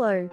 Hello.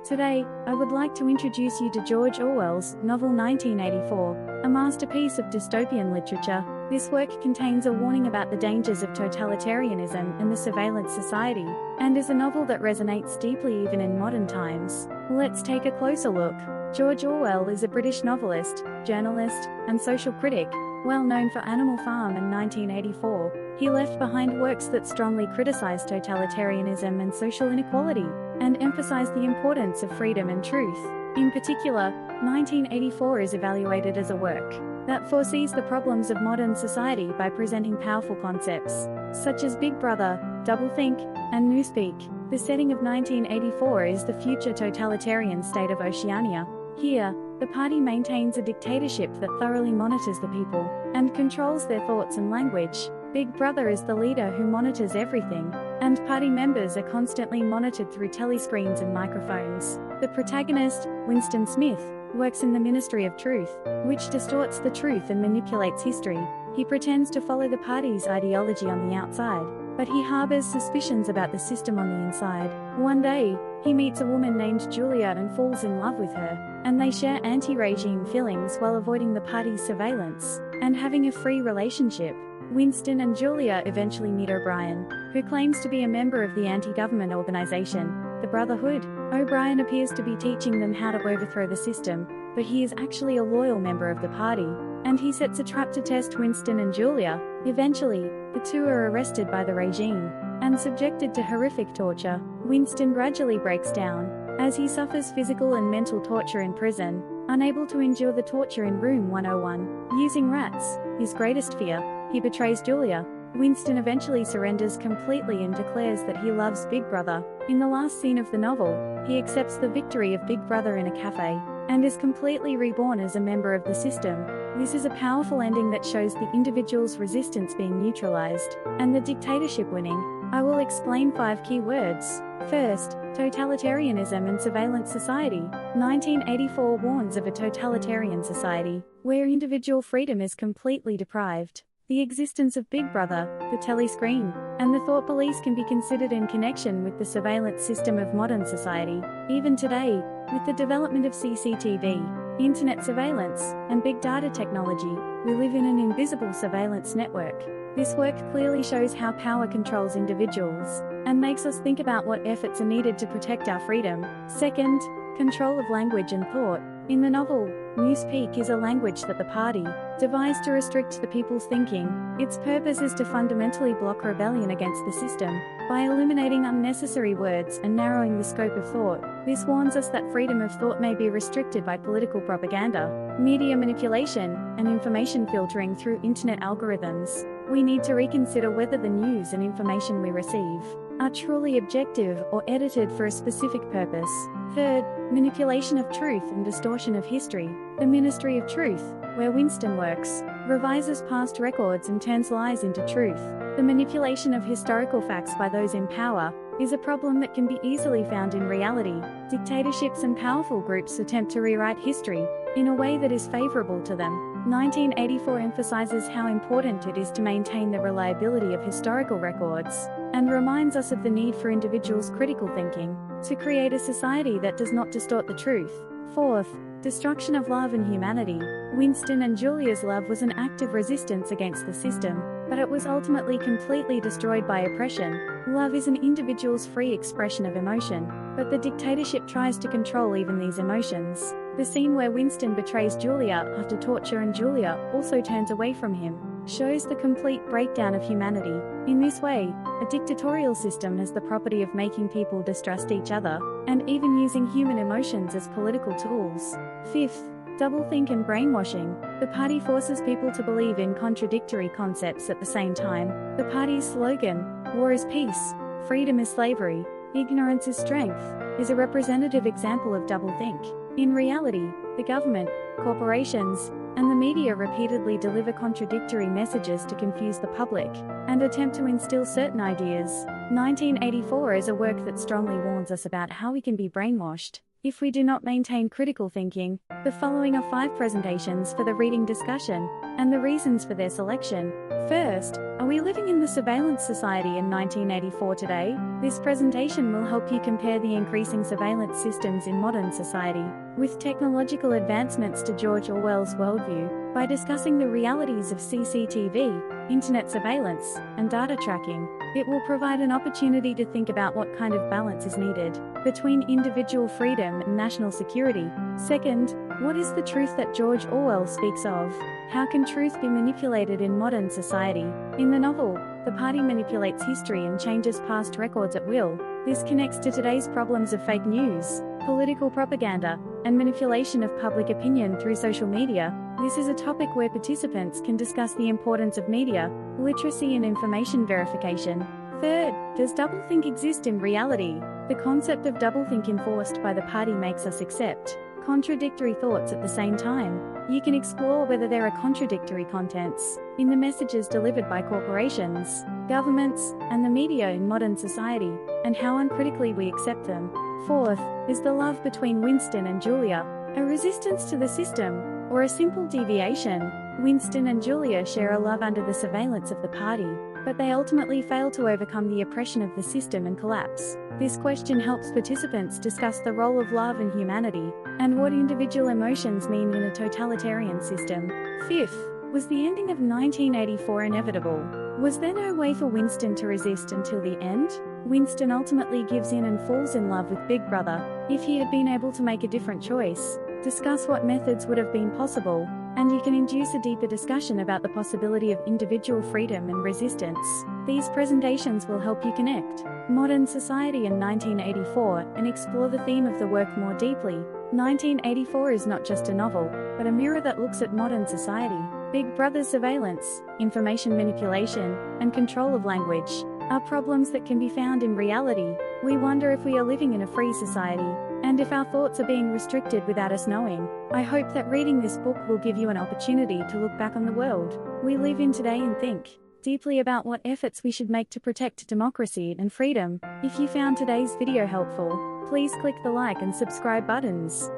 Today, I would like to introduce you to George Orwell's novel 1984, a masterpiece of dystopian literature. This work contains a warning about the dangers of totalitarianism and the surveillance society, and is a novel that resonates deeply even in modern times. Let's take a closer look. George Orwell is a British novelist, journalist, and social critic, well known for Animal Farm and 1984. He left behind works that strongly criticized totalitarianism and social inequality, and emphasized the importance of freedom and truth. In particular, 1984 is evaluated as a work that foresees the problems of modern society by presenting powerful concepts, such as Big Brother, doublethink, and newspeak. The setting of 1984 is the future totalitarian state of Oceania. Here, the party maintains a dictatorship that thoroughly monitors the people and controls their thoughts and language. Big Brother is the leader who monitors everything, and party members are constantly monitored through telescreens and microphones. The protagonist, Winston Smith, works in the Ministry of Truth, which distorts the truth and manipulates history. He pretends to follow the party's ideology on the outside, but he harbors suspicions about the system on the inside. One day, he meets a woman named Julia and falls in love with her, and they share anti-regime feelings while avoiding the party's surveillance and having a free relationship. Winston and Julia eventually meet O'Brien, who claims to be a member of the anti-government organization, the Brotherhood. O'Brien appears to be teaching them how to overthrow the system, but he is actually a loyal member of the party, and he sets a trap to test Winston and Julia. Eventually, the two are arrested by the regime and subjected to horrific torture. Winston gradually breaks down as he suffers physical and mental torture in prison, unable to endure the torture in room 101. Using rats, his greatest fear, he betrays Julia. Winston eventually surrenders completely and declares that he loves Big Brother. In the last scene of the novel, he accepts the victory of Big Brother in a cafe, and is completely reborn as a member of the system. This is a powerful ending that shows the individual's resistance being neutralized, and the dictatorship winning. I will explain 5 key words. First, totalitarianism and surveillance society. 1984 warns of a totalitarian society, where individual freedom is completely deprived. The existence of Big Brother, the telescreen, and the thought police can be considered in connection with the surveillance system of modern society. Even today, with the development of CCTV, internet surveillance, and big data technology, we live in an invisible surveillance network. This work clearly shows how power controls individuals, and makes us think about what efforts are needed to protect our freedom. Second, control of language and thought. In the novel, newspeak is a language that the party devised to restrict the people's thinking. Its purpose is to fundamentally block rebellion against the system by eliminating unnecessary words and narrowing the scope of thought. This warns us that freedom of thought may be restricted by political propaganda, media manipulation, and information filtering through internet algorithms. We need to reconsider whether the news and information we receive are truly objective or edited for a specific purpose. Third, manipulation of truth and distortion of history. The Ministry of Truth, where Winston works, revises past records and turns lies into truth. The manipulation of historical facts by those in power is a problem that can be easily found in reality. Dictatorships and powerful groups attempt to rewrite history in a way that is favorable to them. 1984 emphasizes how important it is to maintain the reliability of historical records, and reminds us of the need for individuals' critical thinking to create a society that does not distort the truth. Fourth, destruction of love and humanity. Winston and Julia's love was an act of resistance against the system, but it was ultimately completely destroyed by oppression. Love is an individual's free expression of emotion, but the dictatorship tries to control even these emotions. The scene where Winston betrays Julia after torture and Julia also turns away from him shows the complete breakdown of humanity. In this way, a dictatorial system has the property of making people distrust each other, and even using human emotions as political tools. Fifth, doublethink and brainwashing. The party forces people to believe in contradictory concepts at the same time. The party's slogan, "War is peace, freedom is slavery, ignorance is strength," is a representative example of doublethink. In reality, the government, corporations, and the media repeatedly deliver contradictory messages to confuse the public and attempt to instill certain ideas. 1984 is a work that strongly warns us about how we can be brainwashed if we do not maintain critical thinking. The following are 5 presentations for the reading discussion, and the reasons for their selection. First, are we living in the surveillance society in 1984 today? This presentation will help you compare the increasing surveillance systems in modern society with technological advancements to George Orwell's worldview by discussing the realities of CCTV, internet surveillance, and data tracking. It will provide an opportunity to think about what kind of balance is needed between individual freedom and national security. Second, what is the truth that George Orwell speaks of? How can truth be manipulated in modern society? In the novel, the party manipulates history and changes past records at will. This connects to today's problems of fake news, political propaganda, and manipulation of public opinion through social media. This is a topic where participants can discuss the importance of media literacy and information verification. Third, does doublethink exist in reality? The concept of doublethink enforced by the party makes us accept contradictory thoughts at the same time. You can explore whether there are contradictory contents in the messages delivered by corporations, governments, and the media in modern society, and how uncritically we accept them. Fourth, is the love between Winston and Julia a resistance to the system, or a simple deviation? Winston and Julia share a love under the surveillance of the party, but they ultimately fail to overcome the oppression of the system and collapse. This question helps participants discuss the role of love in humanity, and what individual emotions mean in a totalitarian system. Fifth, was the ending of 1984 inevitable? Was there no way for Winston to resist until the end? Winston ultimately gives in and falls in love with Big Brother. If he had been able to make a different choice, discuss what methods would have been possible, and you can induce a deeper discussion about the possibility of individual freedom and resistance. These presentations will help you connect modern society in 1984 and explore the theme of the work more deeply. 1984 is not just a novel, but a mirror that looks at modern society. Big Brother's surveillance, information manipulation, and control of language are problems that can be found in reality. We wonder if we are living in a free society, and if our thoughts are being restricted without us knowing. I hope that reading this book will give you an opportunity to look back on the world we live in today and think deeply about what efforts we should make to protect democracy and freedom. If you found today's video helpful, please click the like and subscribe buttons.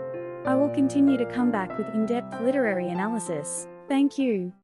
I will continue to come back with in-depth literary analysis. Thank you.